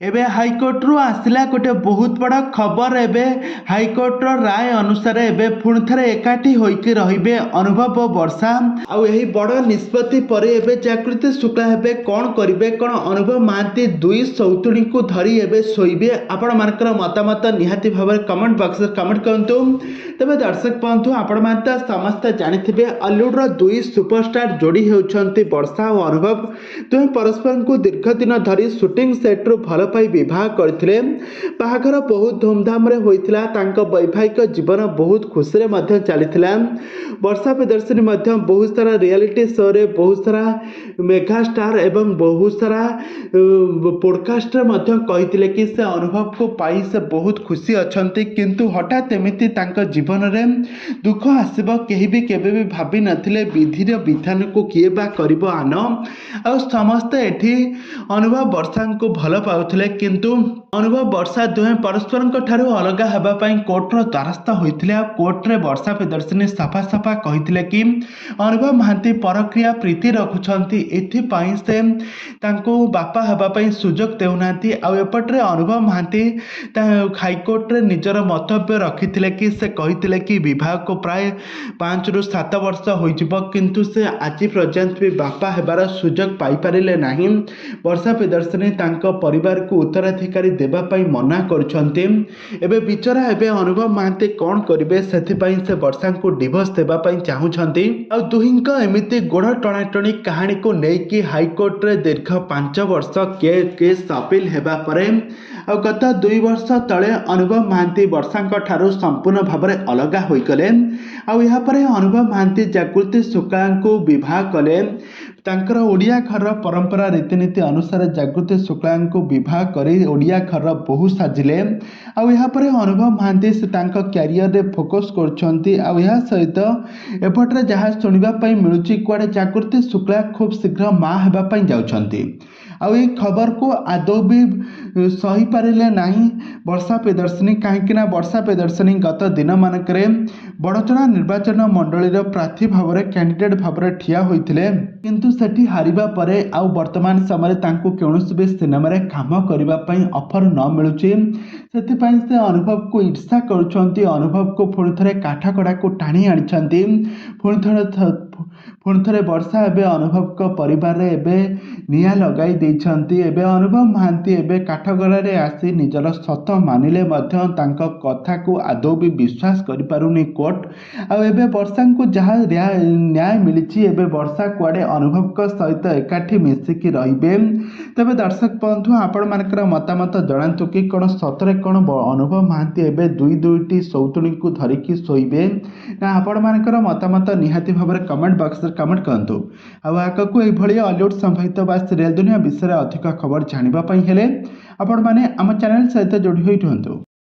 एबे हाईकोर्ट रु आसला गोटे बहुत बड़ा खबर। एबे हाईकोर्ट राय अनुसार एबे पुणी थे एकाठी होइके रहिबे अनुभव और वर्षा। आउ यही बड़ निष्पत्ति पर एबे जागृति शुक्ला हेबे कौन करिवे कौन अनुभव महांती दुई सौतुणी को धरी एबे शोइबे। आपण मानकर मतामत निहाती भाव कमेंट बॉक्स रे कमेंट करंतु। तबे दर्शक बंधु आपण मानता समस्त जानिथिबे हॉलीवुड रो दुई सुपरस्टार जोड़ी हेउछंती वर्षा और अनुभव। दुई परस्पर को दीर्घ दिन धरी शूटिंग सेट रु भल विवाह करथिले। बाहाघर बहुत धूमधाम रे होइथिला। तांको वैवाहिक जीवन बहुत खुशी रे मध्य चलीथिला। वर्षा प्रियदर्शिनी मध्य बहुत सारा रियलिटी शो रे बहुत सारा मेगा स्टार एवं बहुत सारा पॉडकास्ट रे मध्य कहिथिले कि से अनुभव को पाई से बहुत खुशी अछंती। किंतु हठात एमिति तांको जीवन रे दुख आसीबो केही भी केबे भी भाबी नथिले। विधि रे विधान को किए बा करिवो आनो। आ समस्त एठी अनुभव वर्षा को भल पाउथिले। किंतु अनुभव वर्षा दुहें परस्पर ठारू अलग हेबा पई कोर्टर द्वारस्थ होइथिले। कोर्ट रे वर्षा प्रियदर्शिनी साफा साफा कहिथिले कि अनुभव महांती परक्रिया प्रीति रखुछंती। एथि पई से तांको बापा हेबा पई सुजोग देउनांती। आ एपटरे अनुभव महांती हाईकोर्ट रे निजर मतव्य रखिथिले कि से कहिथिले कि विवाह को प्राय 5 रु 7 वर्ष होइजिबो। किंतु से आज पर्यंत भी बापा हेबार सुजोग पाई पारिले नाही। वर्षा प्रियदर्शिनी तांको परिवार को उत्तराधिकारी देबा पई मना करछंती। एबे बिचरा एबे अनुभव महांती कोन करिवे सेथिपई से वर्षा को डिवोर्स देबा पई चाहुछंती। आ दुहिंक एमिति गोड़ टणाटणी कहानी को नेकी हाईकोर्ट रे दीर्घ 5 वर्ष केस अपील हेबा परे आ गत 2 वर्ष तले अनुभव महांती वर्षा ठारू संपूर्ण भाव में अलग होई गले। आ या परे अनुभव महांती जागृति शुक्ला को विवाह कले। तांकर ओडिया घर परंपरा रीतिनीति अनुसार जागृति शुक्ला को विवाह करी ओडिया घर बहु साजिले। आ परे अनुभव महांती से तांका कैरियर रे फोकस करछंती। आ या सहित एपटरे जहाँ सुनिबा पई मिलुची कुआडे जागृति शुक्ला खूब शीघ्र मां हेबा पई जाउछंती। आ ये खबर को आदौ भी सही पारिले नाही वर्षा प्रियदर्शिनी। कहीं वर्षा प्रियदर्शिनी गत दिन मानकरे बड़चना निर्वाचन मंडली प्रार्थी भाव में कैंडिडेट भाव में ठिया होइथिले। किंतु सेठी हारिबा परे आउ वर्तमान समय तांको कौनसी भी सिनेमा रे काम करबा पई ऑफर न मिलुची। सेथिपई से अनुभव को ईर्षा करुछंती। अनुभव को पुणी थे काठकड़ा को टाणी आनिछंती। पुणी थे वर्षा एबे अनुभव को परिवार रे एबे निया लगाई देइछंती। एबे अनुभव महांती एबे काठगड़ा रे आसी निजर सत मानिले मध्य तांको कथा को आदौ भी विश्वास करि पारुनी कोर्ट। आ एबे वर्षा को जहाँ न्याय मिली एबे वर्षा कुआडे अनुभव को सहित एकाठी मिसिकी रहिबे। तबे दर्शक बंधु आपण मानकर मतामत जणांतु कि कोन सतरे कोन अनुभव महांती एबे दुईटी सौतुणी को धरिकी शोइबे ना आपण मानकर मतामत निहाती भाव में कमेंट बॉक्स रे कमेंट करंतु। आ आगकू एई भली हॉलीवुड संबंधित बा सीरियल दुनिया विषय अधिक खबर जानिबा पई हेले आपण माने आम चैनल सहित जोड़ी होई रहंतु।